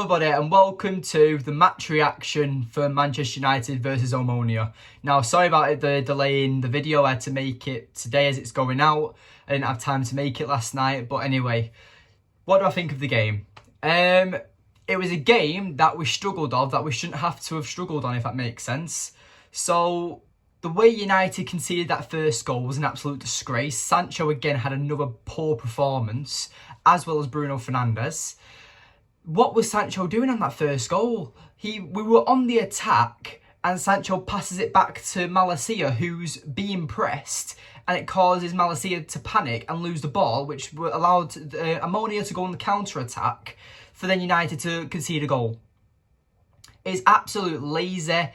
everybody and welcome to the match reaction for Manchester United versus OMONIA. Now, sorry about the delay in the video. I had to make it today as it's going out. I didn't have time to make it last night. But anyway, what do I think of the game? It was a game that we struggled on, that we shouldn't have to have struggled on, if that makes sense. So, the way United conceded that first goal was an absolute disgrace. Sancho again had another poor performance, as well as Bruno Fernandes. What was Sancho doing on that first goal? We were on the attack and Sancho passes it back to Malacia, who's being pressed, and it causes Malacia to panic and lose the ball, which allowed OMONIA to go on the counter-attack for then United to concede a goal. It's absolute lazy,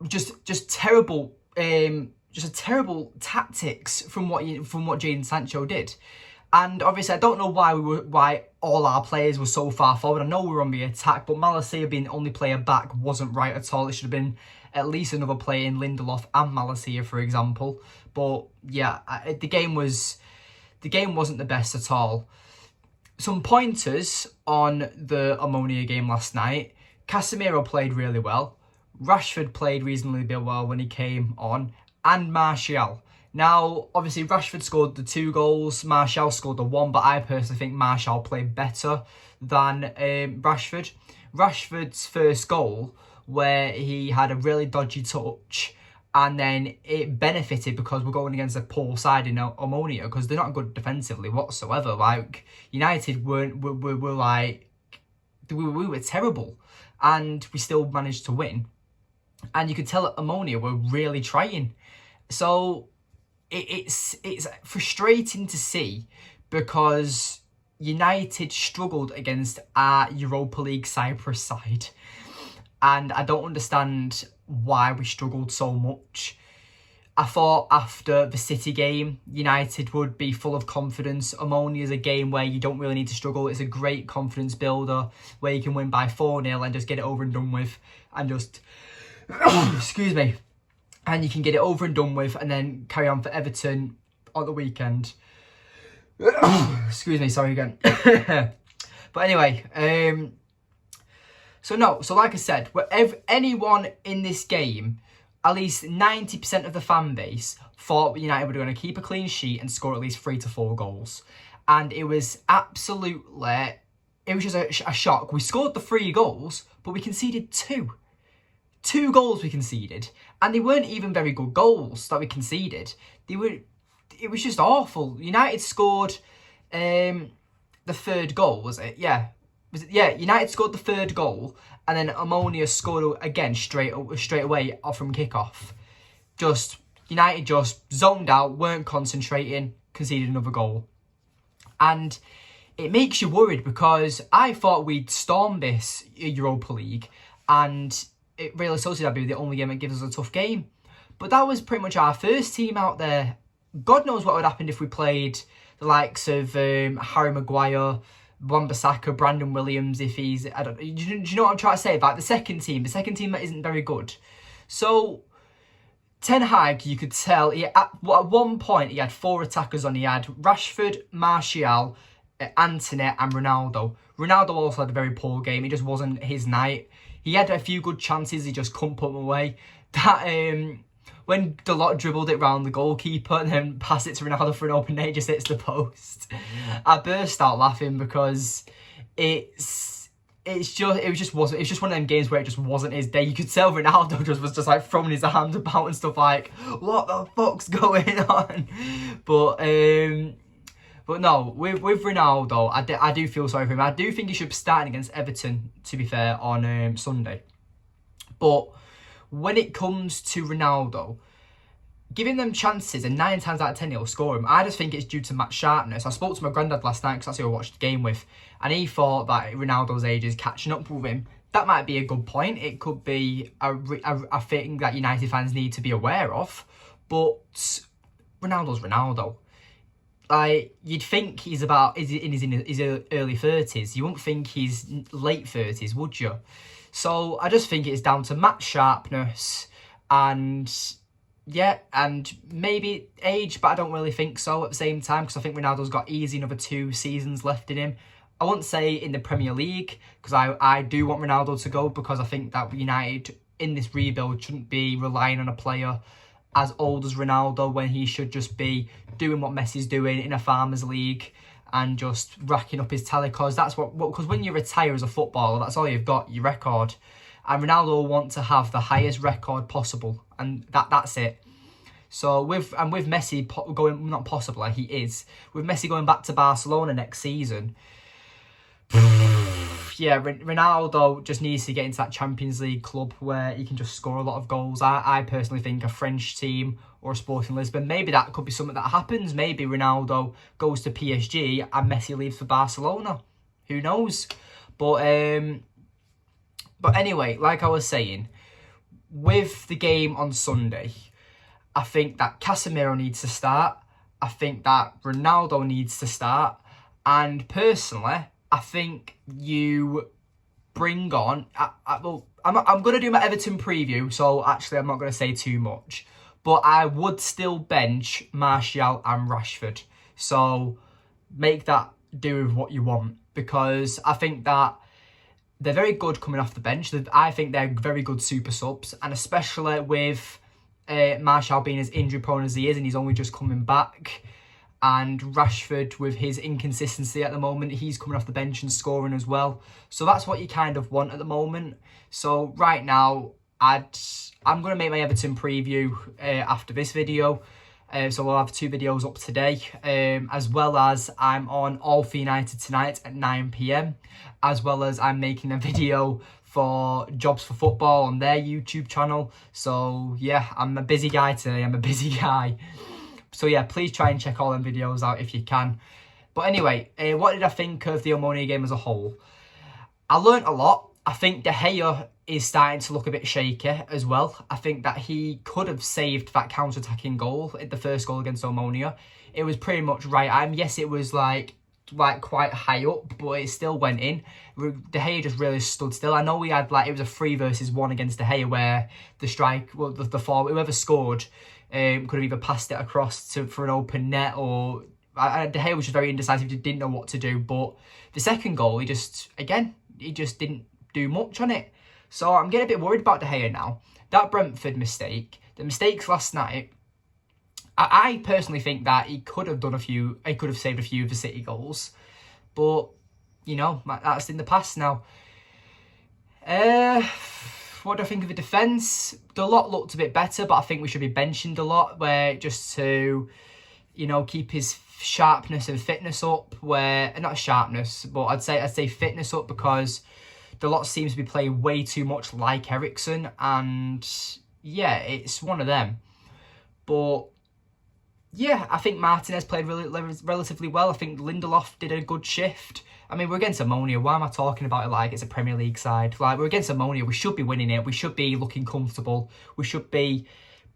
just terrible, terrible tactics from what Jadon Sancho did. And obviously, I don't know why all our players were so far forward. I know we were on the attack, but Malacia being the only player back wasn't right at all. It should have been at least another player in Lindelof and Malacia, for example. But yeah, the game wasn't the best at all. Some pointers on the OMONIA game last night. Casemiro played really well. Rashford played reasonably well when he came on, and Martial. Now, obviously, Rashford scored the 2 goals, Martial scored the 1, but I personally think Martial played better than Rashford. Rashford's first goal, where he had a really dodgy touch, and then it benefited because we're going against a poor side in OMONIA, because they're not good defensively whatsoever. Like, United were terrible, and we still managed to win. And you could tell that OMONIA were really trying. So it's frustrating to see, because United struggled against our Europa League Cyprus side, and I don't understand why we struggled so much. I thought after the City game, United would be full of confidence. OMONIA is a game where you don't really need to struggle. It's a great confidence builder where you can win by 4-0 and just get it over and done with, and just excuse me. And you can get it over and done with and then carry on for Everton on the weekend. Excuse me, sorry again. But anyway, so like I said, anyone in this game, at least 90% of the fan base thought United were going to keep a clean sheet and score at least 3 to 4 goals. And it was absolutely, it was just a shock. We scored the 3 goals, but we conceded 2. 2 goals we conceded, and they weren't even very good goals that we conceded. It was just awful. United scored the 3rd goal, was it? Yeah. United scored the 3rd goal, and then OMONIA scored again straight away off from kickoff. United just zoned out, weren't concentrating, conceded another goal. And it makes you worried, because I thought we'd storm this Europa League, and it really Sociedad be the only game that gives us a tough game. But that was pretty much our first team out there. God knows what would happen if we played the likes of Harry Maguire, Wan-Bissaka, Brandon Williams, if he's... do you know what I'm trying to say? Like the second team that isn't very good. So, Ten Hag, you could tell, at one point he had 4 attackers on. He had Rashford, Martial, Antony and Ronaldo. Ronaldo also had a very poor game. It just wasn't his night. He had a few good chances, he just couldn't put them away. That when Dalot dribbled it round the goalkeeper and then passed it to Ronaldo for an open net, it just hits the post. I burst out laughing, because it was just one of them games where it just wasn't his day. You could tell Ronaldo was just like throwing his arms about and stuff, like, what the fuck's going on? But no, with Ronaldo, I do feel sorry for him. I do think he should be starting against Everton, to be fair, on Sunday. But when it comes to Ronaldo, giving them chances, and 9 times out of 10 he'll score them, I just think it's due to match sharpness. I spoke to my granddad last night, because that's who I watched the game with, and he thought that Ronaldo's age is catching up with him. That might be a good point. It could be a thing that United fans need to be aware of. But Ronaldo's Ronaldo. Like, you'd think he's in his early 30s. You wouldn't think he's late 30s, would you? So I just think it's down to match sharpness and Yeah, and maybe age, but I don't really think so at the same time, because I think Ronaldo's got easy another 2 seasons left in him. I wouldn't say in the Premier League, because I do want Ronaldo to go, because I think that United in this rebuild shouldn't be relying on a player as old as Ronaldo when he should just be doing what Messi's doing in a Farmers League and just racking up his tally, because that's because when you retire as a footballer, that's all you've got, your record. And Ronaldo will want to have the highest record possible, and that's it. So with Messi going, not possibly, he is, with Messi going back to Barcelona next season, yeah, Ronaldo just needs to get into that Champions League club where he can just score a lot of goals. I personally think a French team or a Sporting Lisbon, maybe that could be something that happens. Maybe Ronaldo goes to PSG and Messi leaves for Barcelona. Who knows? But anyway, like I was saying, with the game on Sunday, I think that Casemiro needs to start. I think that Ronaldo needs to start. And personally, I think you bring on... I'm going to do my Everton preview, so actually I'm not going to say too much. But I would still bench Martial and Rashford. So make that do with what you want. Because I think that they're very good coming off the bench. I think they're very good super subs. And especially with Martial being as injury prone as he is, and he's only just coming back. And Rashford, with his inconsistency at the moment, he's coming off the bench and scoring as well. So that's what you kind of want at the moment. So right now, I'm going to make my Everton preview after this video. So we'll have 2 videos up today. As well as I'm on All for United tonight at 9 PM. As well as I'm making a video for Jobs for Football on their YouTube channel. So yeah, I'm a busy guy today. I'm a busy guy. So yeah, please try and check all them videos out if you can. But anyway, what did I think of the OMONIA game as a whole? I learnt a lot. I think De Gea is starting to look a bit shaky as well. I think that he could have saved that counter-attacking goal, the first goal against OMONIA. It was pretty much right. Yes, it was like quite high up, but it still went in. De Gea just really stood still. I know we had it was a 3 versus 1 against De Gea where the forward, whoever scored, could have either passed it across for an open net, or De Gea was just very indecisive. He didn't know what to do. But the second goal, he just didn't do much on it. So I'm getting a bit worried about De Gea now. That Brentford mistake, the mistakes last night, I personally think that he could have saved a few of the City goals. But, you know, that's in the past now. What do I think of the defence? Dalot looked a bit better, but I think we should be benching Dalot, where just to, you know, keep his sharpness and fitness up. Not sharpness, but I'd say fitness up, because Dalot seems to be playing way too much like Eriksen, and yeah, it's one of them. But yeah, I think Martinez played relatively well. I think Lindelof did a good shift. I mean, we're against OMONIA. Why am I talking about it like it's a Premier League side? We're against OMONIA. We should be winning it. We should be looking comfortable. We should be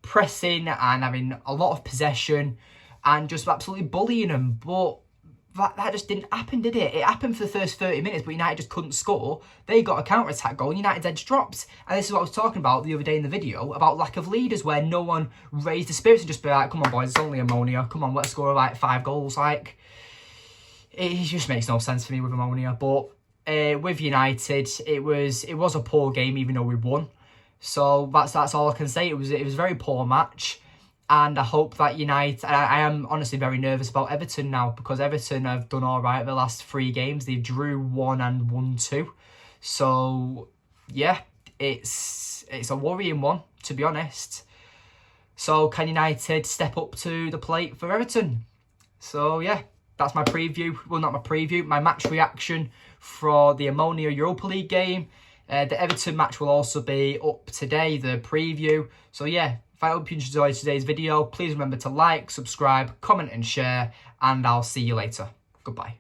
pressing and having a lot of possession and just absolutely bullying them. But that just didn't happen, did it? It happened for the first 30 minutes, but United just couldn't score. They got a counter-attack goal, and United's edge dropped. And this is what I was talking about the other day in the video, about lack of leaders, where no one raised the spirits and just be like, come on, boys, it's only OMONIA. Come on, let's score 5 goals. It just makes no sense for me with OMONIA. But with United, it was a poor game, even though we won. So that's all I can say. It was a very poor match. And I hope that United... I am honestly very nervous about Everton now, because Everton have done all right the last 3 games. They drew 1 and won 2. So, yeah, it's a worrying one, to be honest. So, can United step up to the plate for Everton? So, yeah, that's my preview. Well, not my preview, my match reaction for the OMONIA Europa League game. The Everton match will also be up today, the preview. So, yeah. I hope you enjoyed today's video. Please remember to like, subscribe, comment and share, and I'll see you later. Goodbye.